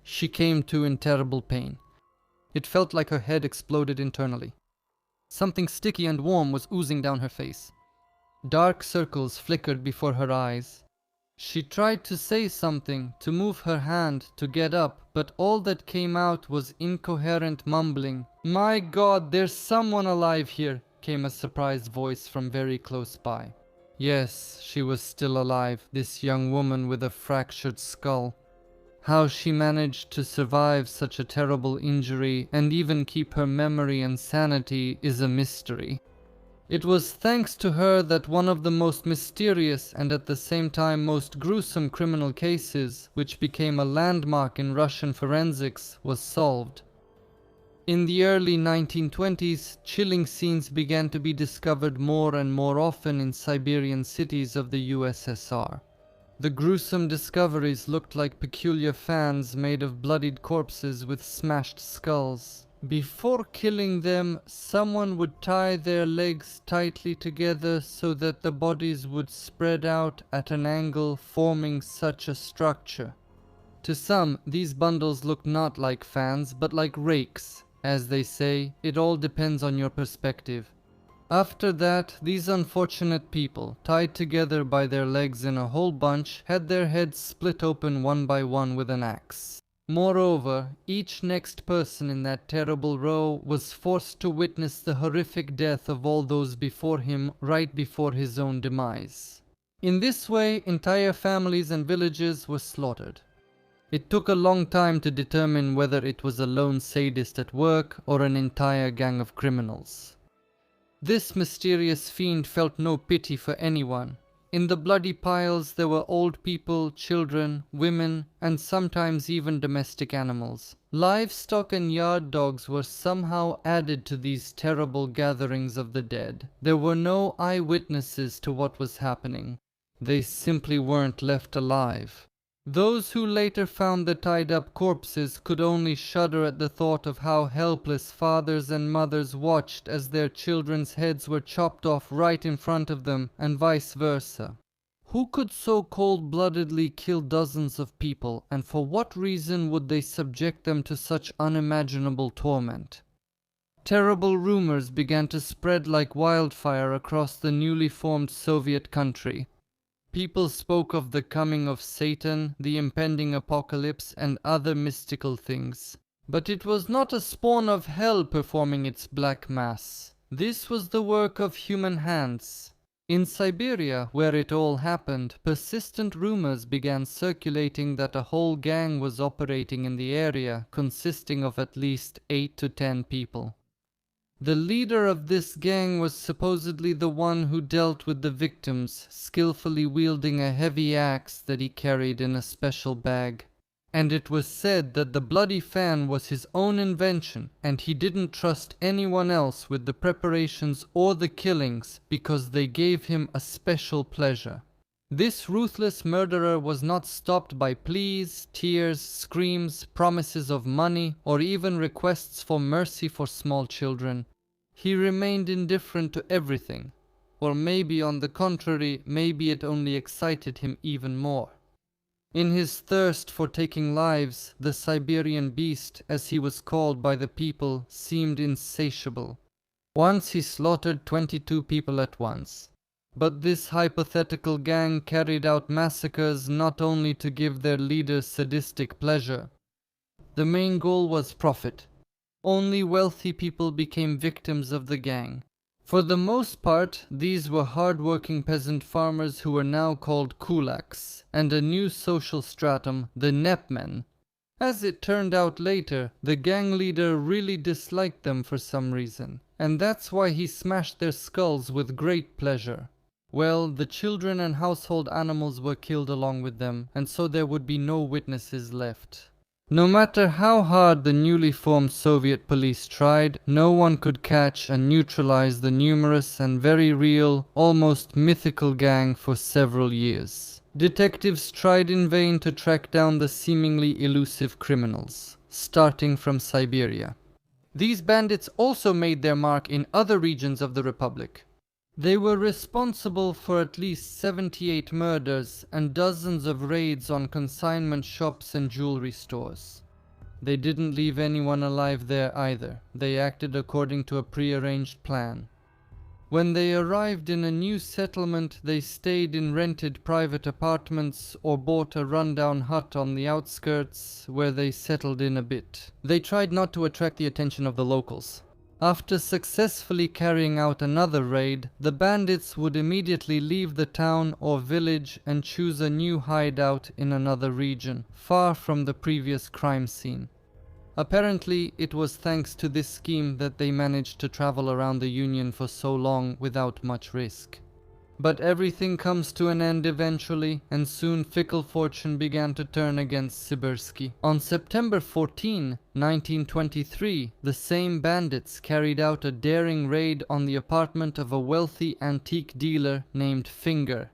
She came to in terrible pain. It felt like her head exploded internally. Something sticky and warm was oozing down her face. Dark circles flickered before her eyes. She tried to say something, to move her hand, to get up, but all that came out was incoherent mumbling. "My God, there's someone alive here," came a surprised voice from very close by. Yes, she was still alive, this young woman with a fractured skull. How she managed to survive such a terrible injury and even keep her memory and sanity is a mystery. It was thanks to her that one of the most mysterious and at the same time most gruesome criminal cases, which became a landmark in Russian forensics, was solved. In the early 1920s, chilling scenes began to be discovered more and more often in Siberian cities of the USSR. The gruesome discoveries looked like peculiar fans made of bloodied corpses with smashed skulls. Before killing them, someone would tie their legs tightly together so that the bodies would spread out at an angle, forming such a structure. To some, these bundles look not like fans, but like rakes. As they say, it all depends on your perspective. After that, these unfortunate people, tied together by their legs in a whole bunch, had their heads split open one by one with an axe. Moreover, each next person in that terrible row was forced to witness the horrific death of all those before him right before his own demise. In this way, entire families and villages were slaughtered. It took a long time to determine whether it was a lone sadist at work or an entire gang of criminals. This mysterious fiend felt no pity for anyone. In the bloody piles there were old people, children, women, and sometimes even domestic animals. Livestock and yard dogs were somehow added to these terrible gatherings of the dead. There were no eyewitnesses to what was happening. They simply weren't left alive. Those who later found the tied-up corpses could only shudder at the thought of how helpless fathers and mothers watched as their children's heads were chopped off right in front of them, and vice versa. Who could so cold-bloodedly kill dozens of people, and for what reason would they subject them to such unimaginable torment? Terrible rumors began to spread like wildfire across the newly formed Soviet country. People spoke of the coming of Satan, the impending apocalypse, and other mystical things. But it was not a spawn of hell performing its black mass. This was the work of human hands. In Siberia, where it all happened, persistent rumors began circulating that a whole gang was operating in the area, consisting of at least 8 to 10 people. The leader of this gang was supposedly the one who dealt with the victims, skillfully wielding a heavy axe that he carried in a special bag. And it was said that the bloody fan was his own invention, and he didn't trust anyone else with the preparations or the killings because they gave him a special pleasure. This ruthless murderer was not stopped by pleas, tears, screams, promises of money, or even requests for mercy for small children. He remained indifferent to everything. Or maybe on the contrary, maybe it only excited him even more. In his thirst for taking lives, the Siberian beast, as he was called by the people, seemed insatiable. Once he slaughtered 22 people at once. But this hypothetical gang carried out massacres not only to give their leaders sadistic pleasure. The main goal was profit. Only wealthy people became victims of the gang. For the most part, these were hard-working peasant farmers who were now called kulaks, and a new social stratum, the nepmen. As it turned out later, the gang leader really disliked them for some reason, and that's why he smashed their skulls with great pleasure. Well, the children and household animals were killed along with them, and so there would be no witnesses left. No matter how hard the newly formed Soviet police tried, no one could catch and neutralize the numerous and very real, almost mythical gang for several years. Detectives tried in vain to track down the seemingly elusive criminals, starting from Siberia. These bandits also made their mark in other regions of the Republic. They were responsible for at least 78 murders and dozens of raids on consignment shops and jewelry stores. They didn't leave anyone alive there either. They acted according to a prearranged plan. When they arrived in a new settlement, they stayed in rented private apartments or bought a rundown hut on the outskirts where they settled in a bit. They tried not to attract the attention of the locals. After successfully carrying out another raid, the bandits would immediately leave the town or village and choose a new hideout in another region, far from the previous crime scene. Apparently, it was thanks to this scheme that they managed to travel around the Union for so long without much risk. But everything comes to an end eventually, and soon fickle fortune began to turn against Sibirsky. On September 14, 1923, the same bandits carried out a daring raid on the apartment of a wealthy antique dealer named Finger.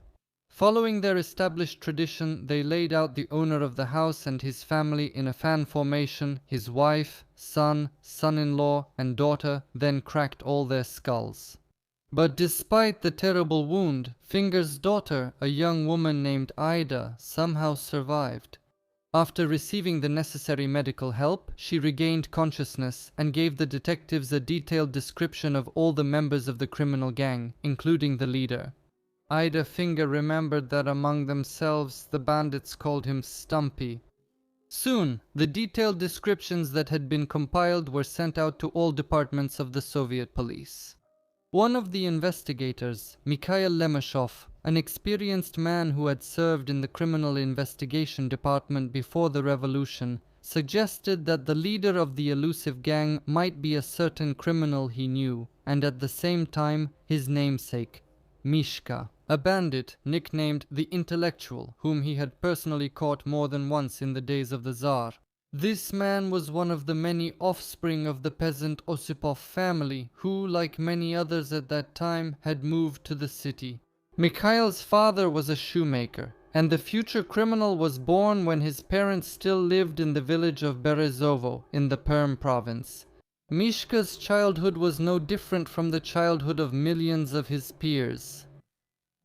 Following their established tradition, they laid out the owner of the house and his family in a fan formation, his wife, son, son-in-law, and daughter then cracked all their skulls. But despite the terrible wound, Finger's daughter, a young woman named Ida, somehow survived. After receiving the necessary medical help, she regained consciousness and gave the detectives a detailed description of all the members of the criminal gang, including the leader. Ida Finger remembered that among themselves the bandits called him Stumpy. Soon, the detailed descriptions that had been compiled were sent out to all departments of the Soviet police. One of the investigators, Mikhail Lemeshov, an experienced man who had served in the criminal investigation department before the revolution, suggested that the leader of the elusive gang might be a certain criminal he knew, and at the same time his namesake, Mishka, a bandit nicknamed the Intellectual, whom he had personally caught more than once in the days of the Tsar. This man was one of the many offspring of the peasant Osipov family, who, like many others at that time, had moved to the city. Mikhail's father was a shoemaker, and the future criminal was born when his parents still lived in the village of Berezovo in the Perm province. Mishka's childhood was no different from the childhood of millions of his peers.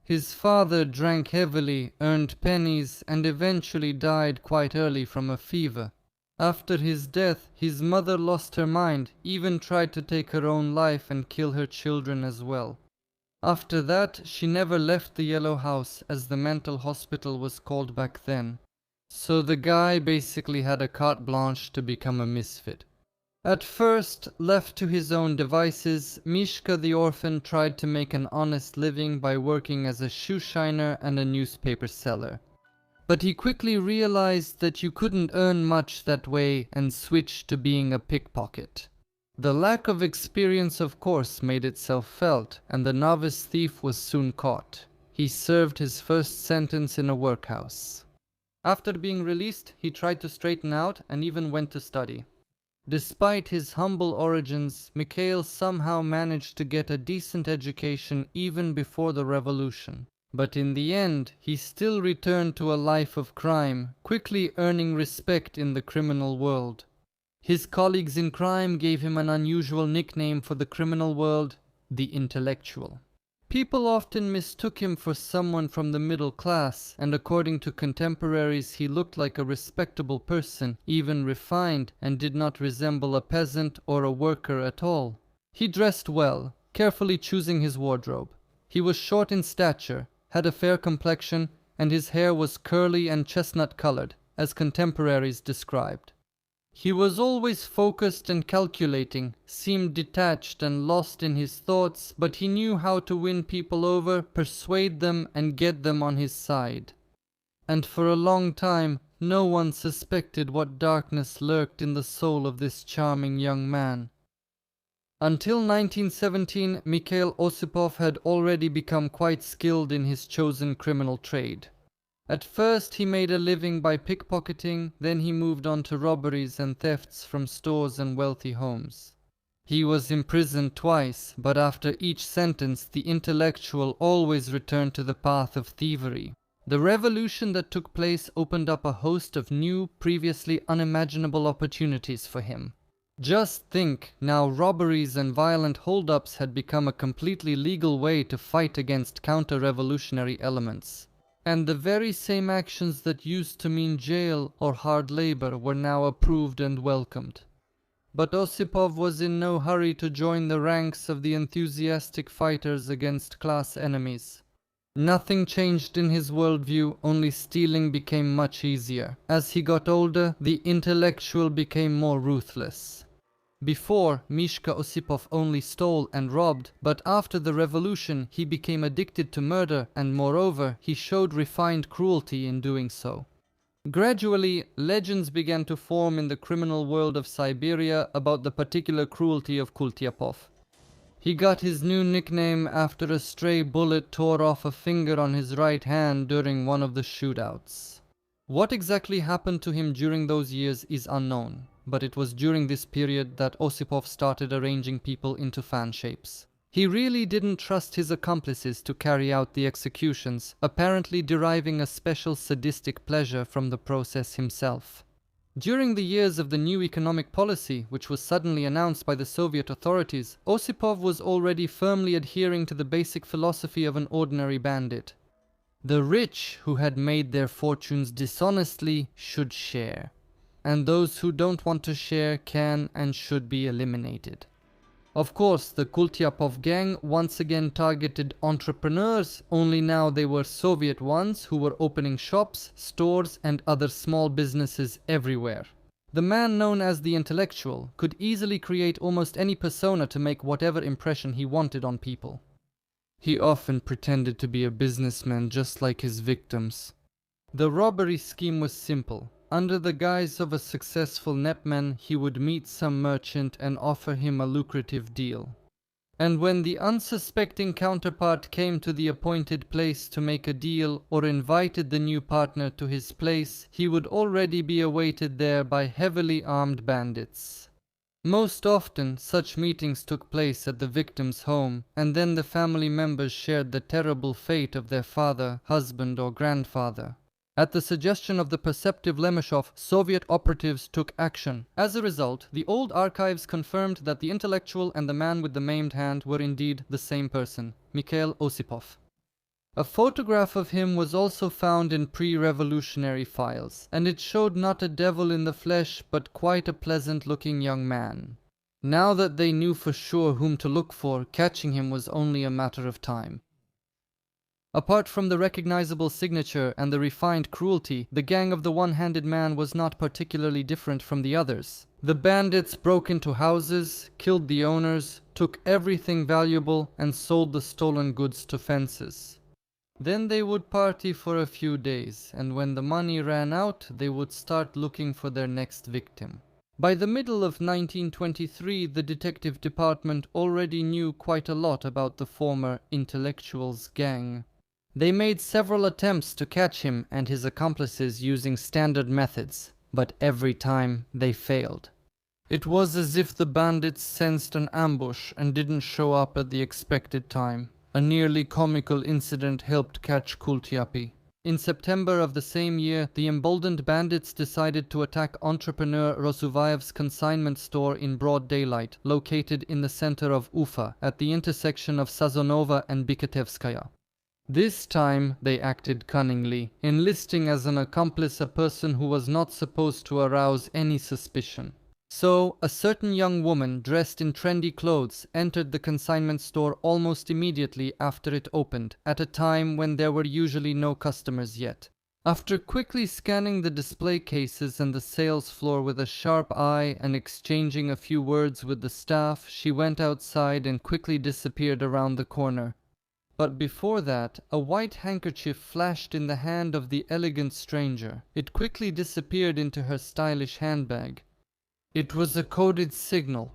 His father drank heavily, earned pennies, and eventually died quite early from a fever. After his death, his mother lost her mind, even tried to take her own life and kill her children as well. After that, she never left the Yellow House, as the mental hospital was called back then. So the guy basically had a carte blanche to become a misfit. At first, left to his own devices, Mishka the orphan tried to make an honest living by working as a shoe shiner and a newspaper seller. But he quickly realized that you couldn't earn much that way and switched to being a pickpocket. The lack of experience, of course, made itself felt, and the novice thief was soon caught. He served his first sentence in a workhouse. After being released, he tried to straighten out and even went to study. Despite his humble origins, Mikhail somehow managed to get a decent education even before the revolution. But in the end, he still returned to a life of crime, quickly earning respect in the criminal world. His colleagues in crime gave him an unusual nickname for the criminal world, the Intellectual. People often mistook him for someone from the middle class, and according to contemporaries he looked like a respectable person, even refined, and did not resemble a peasant or a worker at all. He dressed well, carefully choosing his wardrobe. He was short in stature, had a fair complexion, and his hair was curly and chestnut-colored, as contemporaries described. He was always focused and calculating, seemed detached and lost in his thoughts, but he knew how to win people over, persuade them, and get them on his side. And for a long time, no one suspected what darkness lurked in the soul of this charming young man. Until 1917, Mikhail Osipov had already become quite skilled in his chosen criminal trade. At first he made a living by pickpocketing, then he moved on to robberies and thefts from stores and wealthy homes. He was imprisoned twice, but after each sentence the Intellectual always returned to the path of thievery. The revolution that took place opened up a host of new, previously unimaginable opportunities for him. Just think, now robberies and violent hold-ups had become a completely legal way to fight against counter-revolutionary elements. And the very same actions that used to mean jail or hard labor were now approved and welcomed. But Osipov was in no hurry to join the ranks of the enthusiastic fighters against class enemies. Nothing changed in his worldview, only stealing became much easier. As he got older, the intellectual became more ruthless. Before, Mishka Osipov only stole and robbed, but after the revolution he became addicted to murder and moreover he showed refined cruelty in doing so. Gradually, legends began to form in the criminal world of Siberia about the particular cruelty of Kultyapov. He got his new nickname after a stray bullet tore off a finger on his right hand during one of the shootouts. What exactly happened to him during those years is unknown, but it was during this period that Osipov started arranging people into fan shapes. He really didn't trust his accomplices to carry out the executions, apparently deriving a special sadistic pleasure from the process himself. During the years of the new economic policy, which was suddenly announced by the Soviet authorities, Osipov was already firmly adhering to the basic philosophy of an ordinary bandit. The rich who had made their fortunes dishonestly should share, and those who don't want to share can and should be eliminated. Of course, the Kultyapov gang once again targeted entrepreneurs, only now they were Soviet ones who were opening shops, stores, and other small businesses everywhere. The man known as the intellectual could easily create almost any persona to make whatever impression he wanted on people. He often pretended to be a businessman just like his victims. The robbery scheme was simple. Under the guise of a successful netman, he would meet some merchant and offer him a lucrative deal. And when the unsuspecting counterpart came to the appointed place to make a deal or invited the new partner to his place, he would already be awaited there by heavily armed bandits. Most often, such meetings took place at the victim's home, and then the family members shared the terrible fate of their father, husband, or grandfather. At the suggestion of the perceptive Lemeshov, Soviet operatives took action. As a result, the old archives confirmed that the intellectual and the man with the maimed hand were indeed the same person, Mikhail Osipov. A photograph of him was also found in pre-revolutionary files, and it showed not a devil in the flesh, but quite a pleasant-looking young man. Now that they knew for sure whom to look for, catching him was only a matter of time. Apart from the recognizable signature and the refined cruelty, the gang of the one-handed man was not particularly different from the others. The bandits broke into houses, killed the owners, took everything valuable, and sold the stolen goods to fences. Then they would party for a few days, and when the money ran out, they would start looking for their next victim. By the middle of 1923, the detective department already knew quite a lot about the former intellectuals gang. They made several attempts to catch him and his accomplices using standard methods, but every time they failed. It was as if the bandits sensed an ambush and didn't show up at the expected time. A nearly comical incident helped catch Kultyapy. In September of the same year, the emboldened bandits decided to attack entrepreneur Rosuvaev's consignment store in broad daylight, located in the center of Ufa, at the intersection of Sazonova and Biketevskaya. This time they acted cunningly, enlisting as an accomplice a person who was not supposed to arouse any suspicion. So, a certain young woman dressed in trendy clothes entered the consignment store almost immediately after it opened, at a time when there were usually no customers yet. After quickly scanning the display cases and the sales floor with a sharp eye and exchanging a few words with the staff, she went outside and quickly disappeared around the corner. But before that, a white handkerchief flashed in the hand of the elegant stranger. It quickly disappeared into her stylish handbag. It was a coded signal.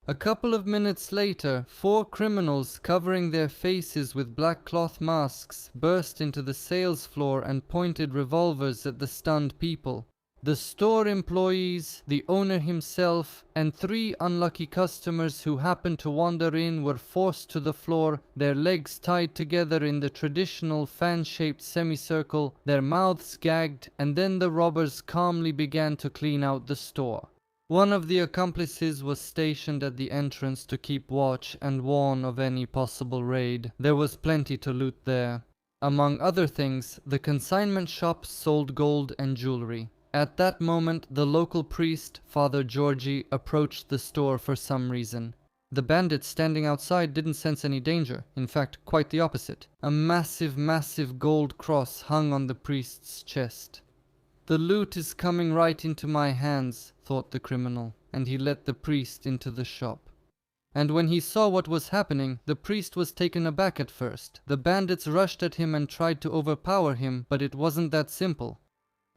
A couple of minutes later, 4 criminals covering their faces with black cloth masks burst into the sales floor and pointed revolvers at the stunned people. The store employees, the owner himself, and 3 unlucky customers who happened to wander in were forced to the floor, their legs tied together in the traditional fan-shaped semicircle, their mouths gagged, and then the robbers calmly began to clean out the store. One of the accomplices was stationed at the entrance to keep watch and warn of any possible raid. There was plenty to loot there. Among other things, the consignment shop sold gold and jewelry. At that moment, the local priest, Father Georgi, approached the store for some reason. The bandits standing outside didn't sense any danger. In fact, quite the opposite. A massive gold cross hung on the priest's chest. "The loot is coming right into my hands," thought the criminal, and he let the priest into the shop. And when he saw what was happening, the priest was taken aback at first. The bandits rushed at him and tried to overpower him, but it wasn't that simple.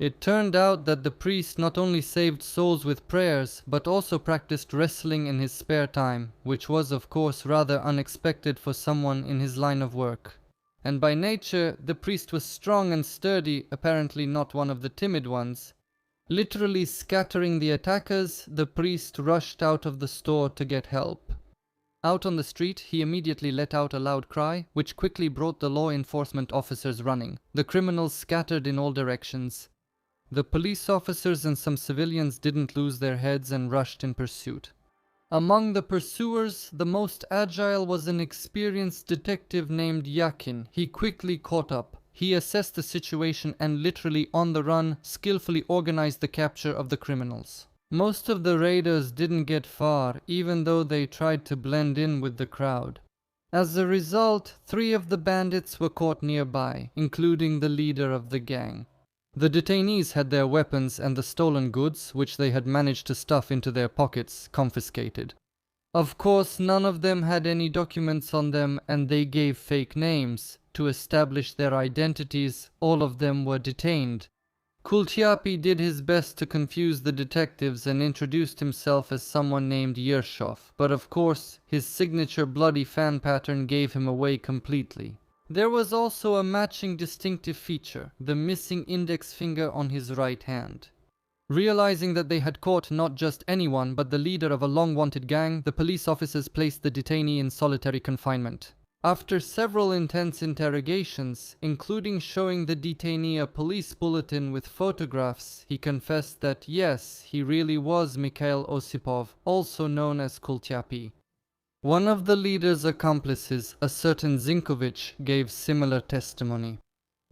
It turned out that the priest not only saved souls with prayers, but also practiced wrestling in his spare time, which was of course rather unexpected for someone in his line of work. And by nature, the priest was strong and sturdy, apparently not one of the timid ones. Literally scattering the attackers, the priest rushed out of the store to get help. Out on the street, he immediately let out a loud cry, which quickly brought the law enforcement officers running. The criminals scattered in all directions. The police officers and some civilians didn't lose their heads and rushed in pursuit. Among the pursuers, the most agile was an experienced detective named Yakin. He quickly caught up. He assessed the situation and literally on the run, skillfully organized the capture of the criminals. Most of the raiders didn't get far, even though they tried to blend in with the crowd. As a result, 3 of the bandits were caught nearby, including the leader of the gang. The detainees had their weapons and the stolen goods, which they had managed to stuff into their pockets, confiscated. Of course, none of them had any documents on them, and they gave fake names. To establish their identities, all of them were detained. Kultyapi did his best to confuse the detectives and introduced himself as someone named Yershov, but of course, his signature bloody fan pattern gave him away completely. There was also a matching distinctive feature, the missing index finger on his right hand. Realizing that they had caught not just anyone but the leader of a long-wanted gang, the police officers placed the detainee in solitary confinement. After several intense interrogations, including showing the detainee a police bulletin with photographs, he confessed that yes, he really was Mikhail Osipov, also known as Kultyapi. One of the leader's accomplices, a certain Zinkovich, gave similar testimony.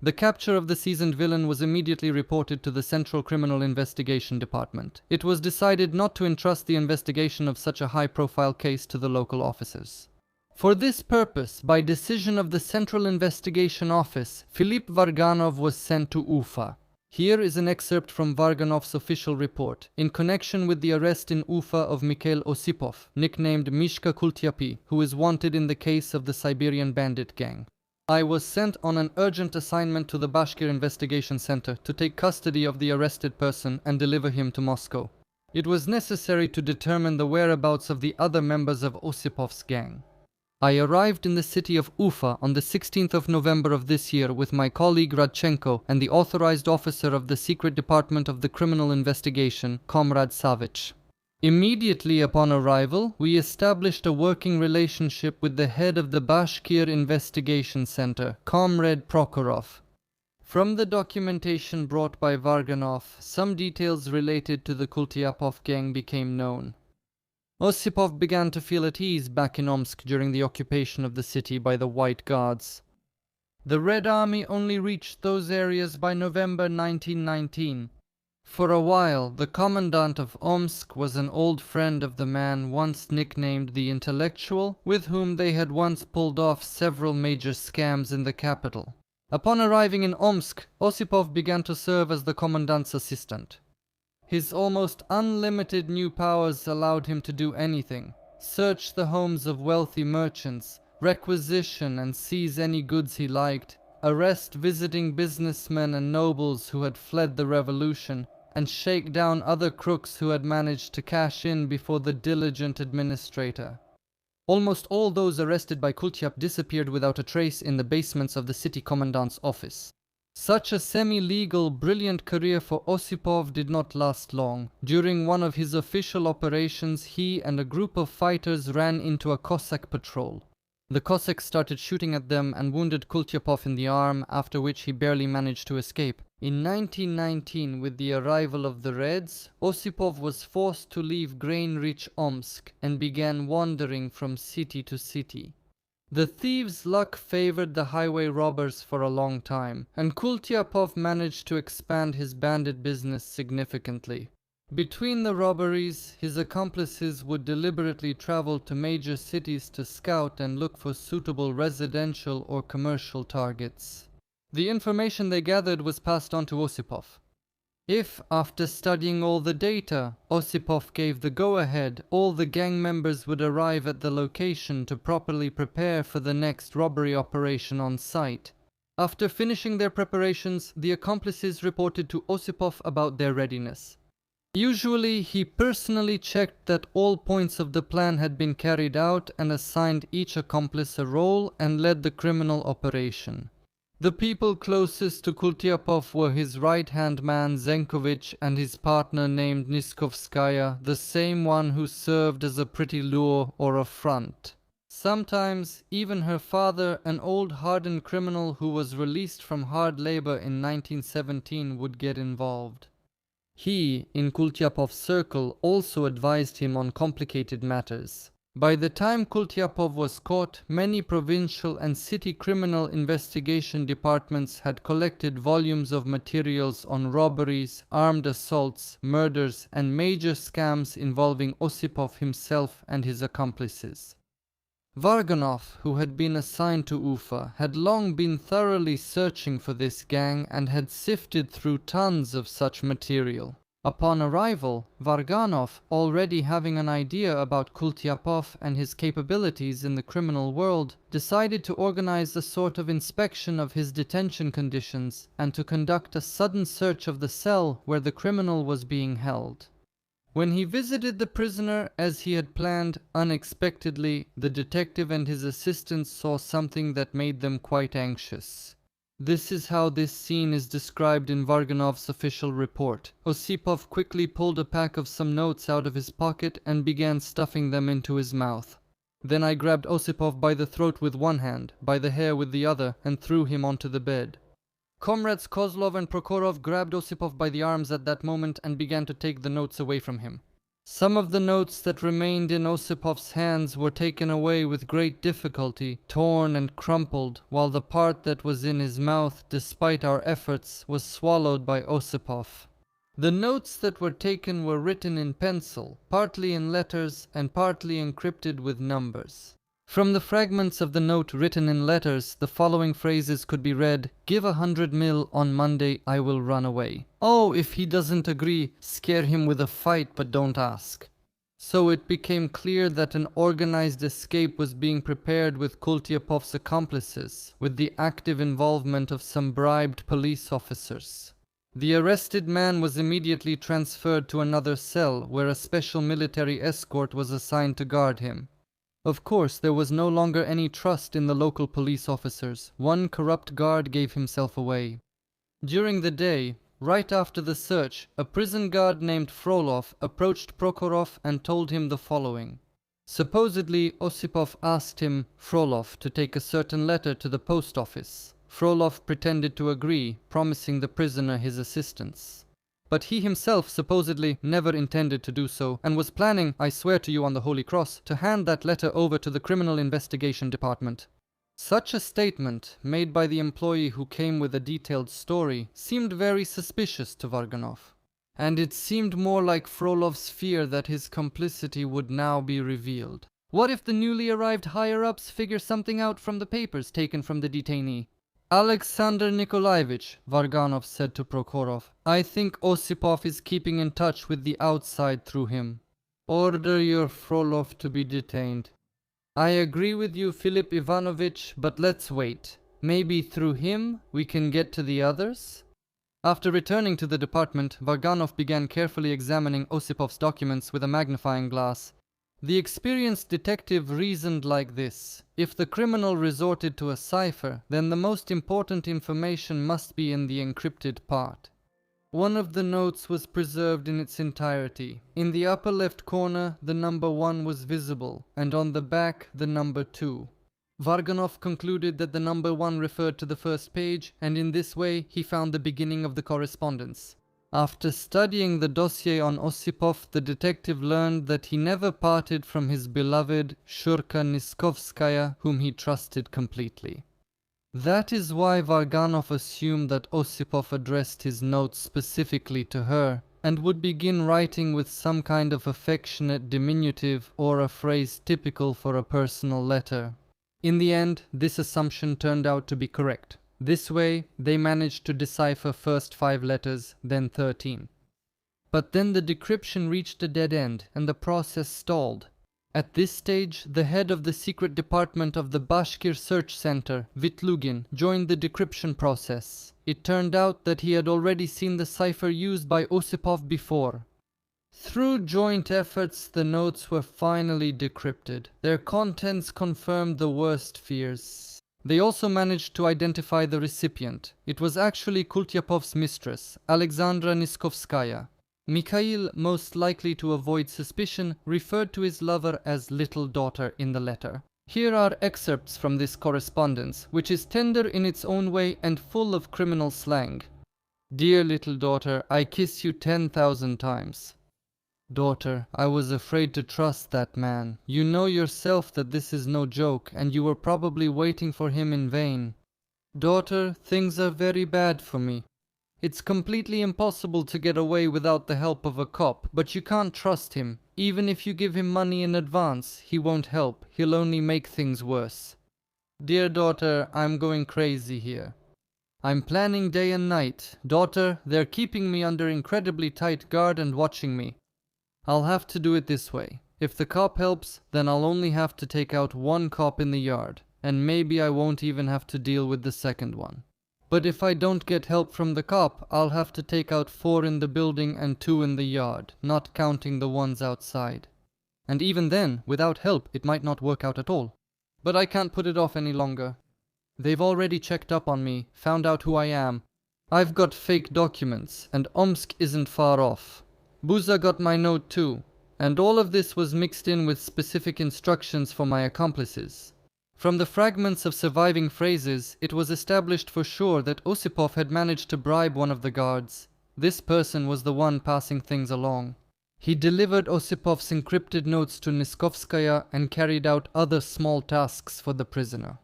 The capture of the seasoned villain was immediately reported to the Central Criminal Investigation Department. It was decided not to entrust the investigation of such a high-profile case to the local officers. For this purpose, by decision of the Central Investigation Office, Filip Varganov was sent to Ufa. Here is an excerpt from Varganov's official report, in connection with the arrest in Ufa of Mikhail Osipov, nicknamed Mishka Kultyapi, who is wanted in the case of the Siberian bandit gang. "I was sent on an urgent assignment to the Bashkir Investigation Center to take custody of the arrested person and deliver him to Moscow. It was necessary to determine the whereabouts of the other members of Osipov's gang. I arrived in the city of Ufa on the 16th of November of this year with my colleague Radchenko and the authorized officer of the secret department of the criminal investigation, Comrade Savich. Immediately upon arrival, we established a working relationship with the head of the Bashkir Investigation Center, Comrade Prokhorov. From the documentation brought by Varganov, some details related to the Kultyapov gang became known. Osipov began to feel at ease back in Omsk during the occupation of the city by the White Guards. The Red Army only reached those areas by November 1919. For a while, the commandant of Omsk was an old friend of the man once nicknamed the Intellectual, with whom they had once pulled off several major scams in the capital. Upon arriving in Omsk, Osipov began to serve as the commandant's assistant. His almost unlimited new powers allowed him to do anything: search the homes of wealthy merchants, requisition and seize any goods he liked, arrest visiting businessmen and nobles who had fled the revolution, and shake down other crooks who had managed to cash in before the diligent administrator. Almost all those arrested by Kultyap disappeared without a trace in the basements of the city commandant's office. Such a semi-legal, brilliant career for Osipov did not last long. During one of his official operations, he and a group of fighters ran into a Cossack patrol. The Cossacks started shooting at them and wounded Kultyapov in the arm, after which he barely managed to escape. In 1919, with the arrival of the Reds, Osipov was forced to leave grain-rich Omsk and began wandering from city to city. The thieves' luck favored the highway robbers for a long time, and Kultyapov managed to expand his bandit business significantly. Between the robberies, his accomplices would deliberately travel to major cities to scout and look for suitable residential or commercial targets. The information they gathered was passed on to Osipov. If, after studying all the data, Osipov gave the go-ahead, all the gang members would arrive at the location to properly prepare for the next robbery operation on site. After finishing their preparations, the accomplices reported to Osipov about their readiness. Usually, he personally checked that all points of the plan had been carried out and assigned each accomplice a role and led the criminal operation. The people closest to Kultyapov were his right-hand man Zenkovich and his partner named Niskovskaya, the same one who served as a pretty lure or a front. Sometimes, even her father, an old hardened criminal who was released from hard labor in 1917, would get involved. He, in Kultyapov's circle, also advised him on complicated matters. By the time Kultyapov was caught, many provincial and city criminal investigation departments had collected volumes of materials on robberies, armed assaults, murders, and major scams involving Osipov himself and his accomplices. Varganov, who had been assigned to Ufa, had long been thoroughly searching for this gang and had sifted through tons of such material. Upon arrival, Varganov, already having an idea about Kultyapov and his capabilities in the criminal world, decided to organize a sort of inspection of his detention conditions and to conduct a sudden search of the cell where the criminal was being held. When he visited the prisoner as he had planned, unexpectedly, the detective and his assistants saw something that made them quite anxious. This is how this scene is described in Varganov's official report. Osipov quickly pulled a pack of some notes out of his pocket and began stuffing them into his mouth. Then I grabbed Osipov by the throat with one hand, by the hair with the other, and threw him onto the bed. Comrades Kozlov and Prokhorov grabbed Osipov by the arms at that moment and began to take the notes away from him. Some of the notes that remained in Osipov's hands were taken away with great difficulty, torn and crumpled, while the part that was in his mouth, despite our efforts, was swallowed by Osipov. The notes that were taken were written in pencil, partly in letters and partly encrypted with numbers. From the fragments of the note written in letters, the following phrases could be read: "Give 100 mil on Monday, I will run away. Oh, if he doesn't agree, scare him with a fight, but don't ask." So it became clear that an organized escape was being prepared with Kultyapov's accomplices, with the active involvement of some bribed police officers. The arrested man was immediately transferred to another cell, where a special military escort was assigned to guard him. Of course, there was no longer any trust in the local police officers. One corrupt guard gave himself away. During the day, right after the search, a prison guard named Frolov approached Prokhorov and told him the following. Supposedly, Osipov asked him, Frolov, to take a certain letter to the post office. Frolov pretended to agree, promising the prisoner his assistance. But he himself supposedly never intended to do so, and was planning, I swear to you on the Holy Cross, to hand that letter over to the Criminal Investigation Department. Such a statement, made by the employee who came with a detailed story, seemed very suspicious to Varganov. And it seemed more like Frolov's fear that his complicity would now be revealed. What if the newly arrived higher-ups figure something out from the papers taken from the detainee? Alexander Nikolaevich, Varganov said to Prokhorov, I think Osipov is keeping in touch with the outside through him. Order your Frolov to be detained. I agree with you, Philip Ivanovich, but let's wait. Maybe through him we can get to the others? After returning to the department, Varganov began carefully examining Osipov's documents with a magnifying glass. The experienced detective reasoned like this. If the criminal resorted to a cipher, then the most important information must be in the encrypted part. One of the notes was preserved in its entirety. In the upper left corner, the number 1 was visible, and on the back, the number 2. Varganov concluded that the number 1 referred to the first page, and in this way he found the beginning of the correspondence. After studying the dossier on Osipov, the detective learned that he never parted from his beloved Shurka Niskovskaya, whom he trusted completely. That is why Varganov assumed that Osipov addressed his notes specifically to her, and would begin writing with some kind of affectionate diminutive or a phrase typical for a personal letter. In the end, this assumption turned out to be correct. This way, they managed to decipher first 5 letters, then 13. But then the decryption reached a dead end, and the process stalled. At this stage, the head of the secret department of the Bashkir Search Center, Vitlugin, joined the decryption process. It turned out that he had already seen the cipher used by Osipov before. Through joint efforts, the notes were finally decrypted. Their contents confirmed the worst fears. They also managed to identify the recipient. It was actually Kultyapov's mistress, Alexandra Niskovskaya. Mikhail, most likely to avoid suspicion, referred to his lover as little daughter in the letter. Here are excerpts from this correspondence, which is tender in its own way and full of criminal slang. Dear little daughter, I kiss you 10,000 times. Daughter, I was afraid to trust that man. You know yourself that this is no joke, and you were probably waiting for him in vain. Daughter, things are very bad for me. It's completely impossible to get away without the help of a cop, but you can't trust him. Even if you give him money in advance, he won't help. He'll only make things worse. Dear daughter, I'm going crazy here. I'm planning day and night. Daughter, they're keeping me under incredibly tight guard and watching me. I'll have to do it this way. If the cop helps, then I'll only have to take out 1 cop in the yard, and maybe I won't even have to deal with the second one. But if I don't get help from the cop, I'll have to take out 4 in the building and 2 in the yard, not counting the ones outside. And even then, without help, it might not work out at all. But I can't put it off any longer. They've already checked up on me, found out who I am. I've got fake documents, and Omsk isn't far off. Buza got my note too, and all of this was mixed in with specific instructions for my accomplices. From the fragments of surviving phrases, it was established for sure that Osipov had managed to bribe one of the guards. This person was the one passing things along. He delivered Osipov's encrypted notes to Niskovskaya and carried out other small tasks for the prisoner.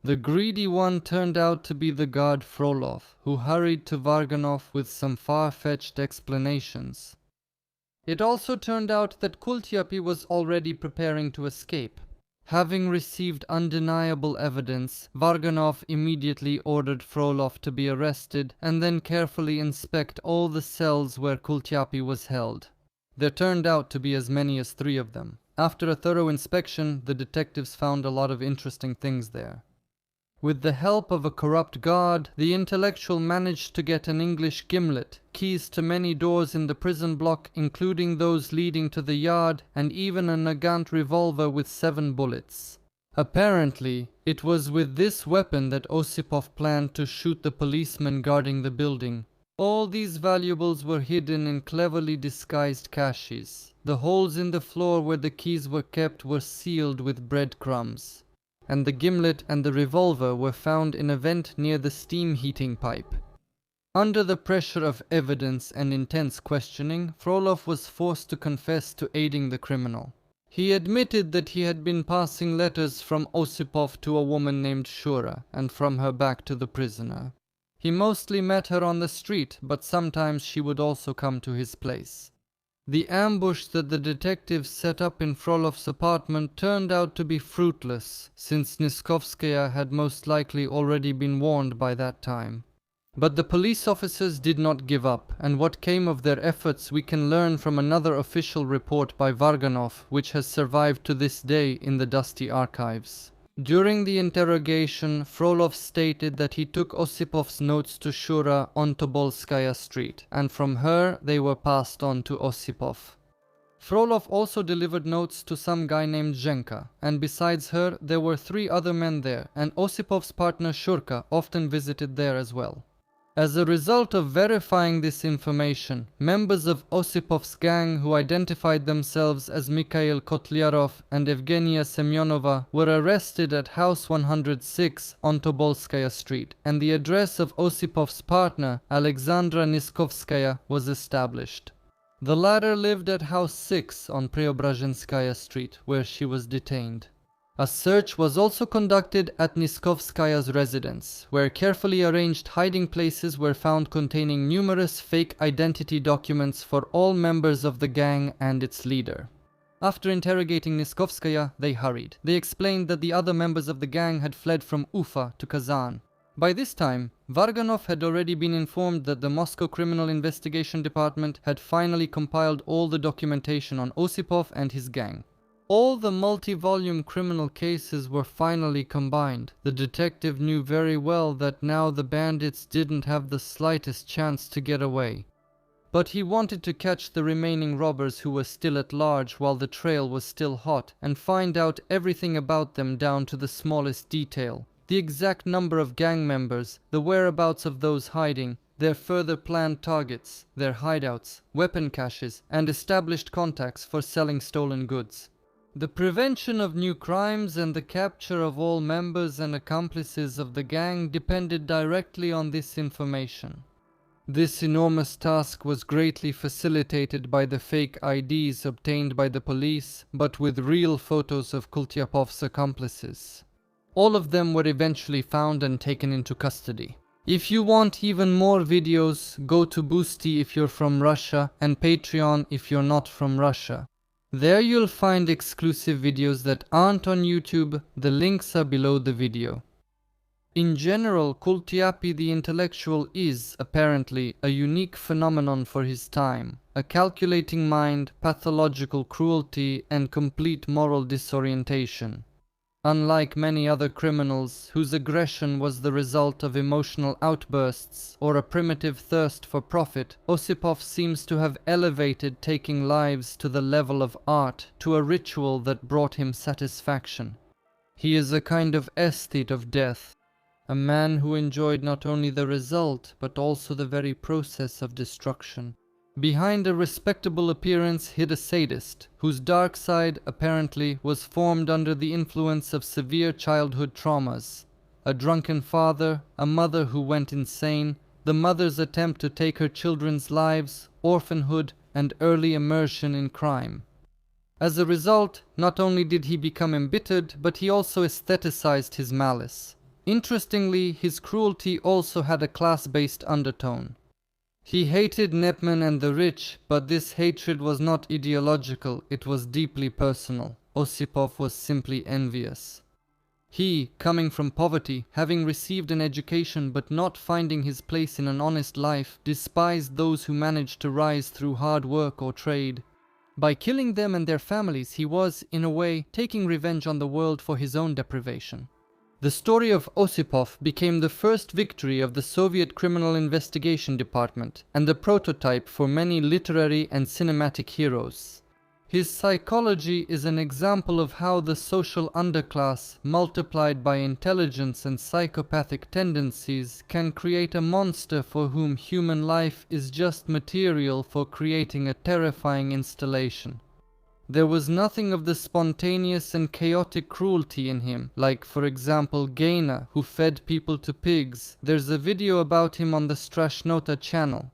The greedy one turned out to be the guard Frolov, who hurried to Varganov with some far-fetched explanations. It also turned out that Kultyapy was already preparing to escape. Having received undeniable evidence, Varganov immediately ordered Frolov to be arrested and then carefully inspect all the cells where Kultyapy was held. There turned out to be as many as 3 of them. After a thorough inspection, the detectives found a lot of interesting things there. With the help of a corrupt guard, the intellectual managed to get an English gimlet, keys to many doors in the prison block, including those leading to the yard, and even a Nagant revolver with 7 bullets. Apparently, it was with this weapon that Osipov planned to shoot the policeman guarding the building. All these valuables were hidden in cleverly disguised caches. The holes in the floor where the keys were kept were sealed with breadcrumbs. And the gimlet and the revolver were found in a vent near the steam heating pipe. Under the pressure of evidence and intense questioning, Frolov was forced to confess to aiding the criminal. He admitted that he had been passing letters from Osipov to a woman named Shura, and from her back to the prisoner. He mostly met her on the street, but sometimes she would also come to his place. The ambush that the detectives set up in Frolov's apartment turned out to be fruitless, since Niskovskaya had most likely already been warned by that time. But the police officers did not give up, and what came of their efforts we can learn from another official report by Varganov, which has survived to this day in the dusty archives. During the interrogation, Frolov stated that he took Osipov's notes to Shura on Tobolskaya Street, and from her they were passed on to Osipov. Frolov also delivered notes to some guy named Zhenka, and besides her there were 3 other men there, and Osipov's partner Shurka often visited there as well. As a result of verifying this information, members of Osipov's gang who identified themselves as Mikhail Kotlyarov and Evgenia Semyonova were arrested at House 106 on Tobolskaya Street, and the address of Osipov's partner, Alexandra Niskovskaya, was established. The latter lived at House 6 on Preobrazhenskaya Street, where she was detained. A search was also conducted at Niskovskaya's residence, where carefully arranged hiding places were found containing numerous fake identity documents for all members of the gang and its leader. After interrogating Niskovskaya, they hurried. They explained that the other members of the gang had fled from Ufa to Kazan. By this time, Varganov had already been informed that the Moscow Criminal Investigation Department had finally compiled all the documentation on Osipov and his gang. All the multi-volume criminal cases were finally combined. The detective knew very well that now the bandits didn't have the slightest chance to get away. But he wanted to catch the remaining robbers who were still at large while the trail was still hot and find out everything about them down to the smallest detail. The exact number of gang members, the whereabouts of those hiding, their further planned targets, their hideouts, weapon caches, and established contacts for selling stolen goods. The prevention of new crimes and the capture of all members and accomplices of the gang depended directly on this information. This enormous task was greatly facilitated by the fake IDs obtained by the police, but with real photos of Kultyapov's accomplices. All of them were eventually found and taken into custody. If you want even more videos, go to Boosty if you're from Russia and Patreon if you're not from Russia. There you'll find exclusive videos that aren't on YouTube. The links are below the video. In general, Kultyapi the intellectual is, apparently, a unique phenomenon for his time. A calculating mind, pathological cruelty, and complete moral disorientation. Unlike many other criminals whose aggression was the result of emotional outbursts or a primitive thirst for profit, Osipov seems to have elevated taking lives to the level of art, to a ritual that brought him satisfaction. He is a kind of aesthete of death, a man who enjoyed not only the result but also the very process of destruction. Behind a respectable appearance hid a sadist, whose dark side, apparently, was formed under the influence of severe childhood traumas. A drunken father, a mother who went insane, the mother's attempt to take her children's lives, orphanhood, and early immersion in crime. As a result, not only did he become embittered, but he also aestheticized his malice. Interestingly, his cruelty also had a class-based undertone. He hated Nepman and the rich, but this hatred was not ideological, it was deeply personal. Osipov was simply envious. He, coming from poverty, having received an education but not finding his place in an honest life, despised those who managed to rise through hard work or trade. By killing them and their families, he was, in a way, taking revenge on the world for his own deprivation. The story of Osipov became the first victory of the Soviet Criminal Investigation Department and the prototype for many literary and cinematic heroes. His psychology is an example of how the social underclass, multiplied by intelligence and psychopathic tendencies, can create a monster for whom human life is just material for creating a terrifying installation. There was nothing of the spontaneous and chaotic cruelty in him, like for example Gaina, who fed people to pigs. There's a video about him on the Strashnota channel.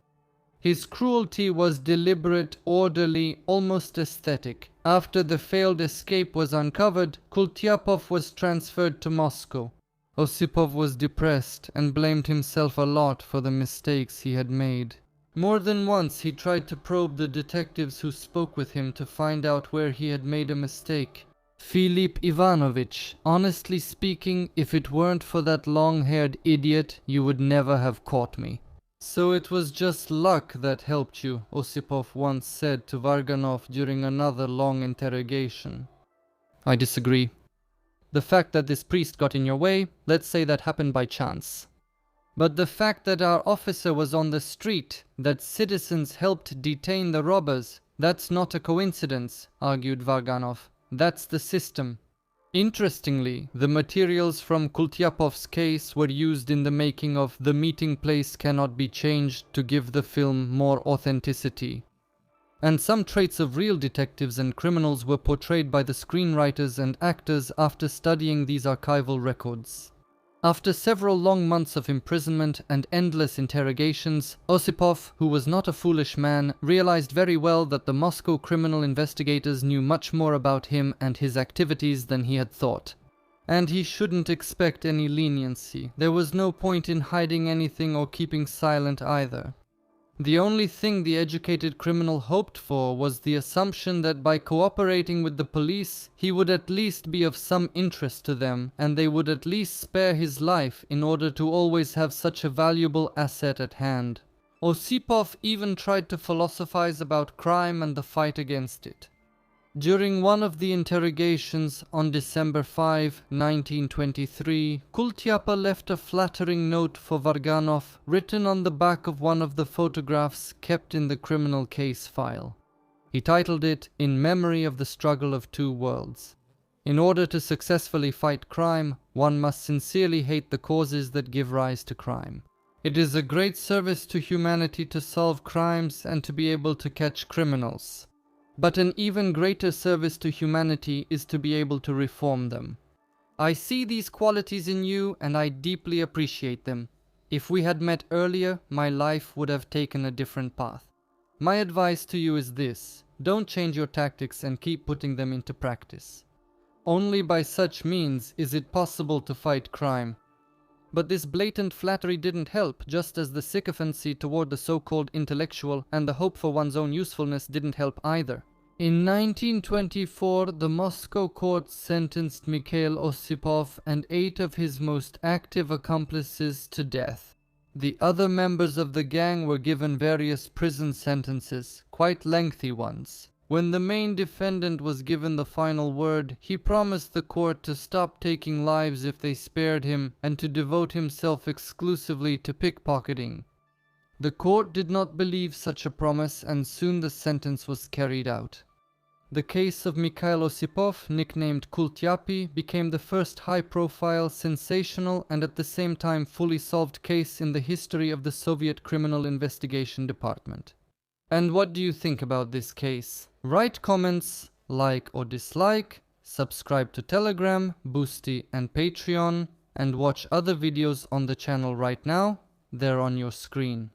His cruelty was deliberate, orderly, almost aesthetic. After the failed escape was uncovered, Kultyapov was transferred to Moscow. Osipov was depressed and blamed himself a lot for the mistakes he had made. More than once he tried to probe the detectives who spoke with him to find out where he had made a mistake. Filip Ivanovich, honestly speaking, if it weren't for that long-haired idiot, you would never have caught me. So it was just luck that helped you, Osipov once said to Varganov during another long interrogation. I disagree. The fact that this priest got in your way, let's say that happened by chance. But the fact that our officer was on the street, that citizens helped detain the robbers, that's not a coincidence, argued Varganov. That's the system. Interestingly, the materials from Kultyapov's case were used in the making of The Meeting Place Cannot Be Changed to give the film more authenticity. And some traits of real detectives and criminals were portrayed by the screenwriters and actors after studying these archival records. After several long months of imprisonment and endless interrogations, Osipov, who was not a foolish man, realized very well that the Moscow criminal investigators knew much more about him and his activities than he had thought. And he shouldn't expect any leniency. There was no point in hiding anything or keeping silent either. The only thing the educated criminal hoped for was the assumption that by cooperating with the police, he would at least be of some interest to them, and they would at least spare his life in order to always have such a valuable asset at hand. Osipov even tried to philosophize about crime and the fight against it. During one of the interrogations on December 5, 1923, Kultyapa left a flattering note for Varganov written on the back of one of the photographs kept in the criminal case file. He titled it, "In Memory of the Struggle of Two Worlds." In order to successfully fight crime, one must sincerely hate the causes that give rise to crime. It is a great service to humanity to solve crimes and to be able to catch criminals. But an even greater service to humanity is to be able to reform them. I see these qualities in you and I deeply appreciate them. If we had met earlier, my life would have taken a different path. My advice to you is this: don't change your tactics and keep putting them into practice. Only by such means is it possible to fight crime. But this blatant flattery didn't help, just as the sycophancy toward the so-called intellectual and the hope for one's own usefulness didn't help either. In 1924, the Moscow court sentenced Mikhail Osipov and 8 of his most active accomplices to death. The other members of the gang were given various prison sentences, quite lengthy ones. When the main defendant was given the final word, he promised the court to stop taking lives if they spared him and to devote himself exclusively to pickpocketing. The court did not believe such a promise and soon the sentence was carried out. The case of Mikhail Osipov, nicknamed Kultyapi, became the first high-profile, sensational and at the same time fully solved case in the history of the Soviet Criminal Investigation Department. And what do you think about this case? Write comments, like or dislike, subscribe to Telegram, Boosty and Patreon, and watch other videos on the channel right now. They're on your screen.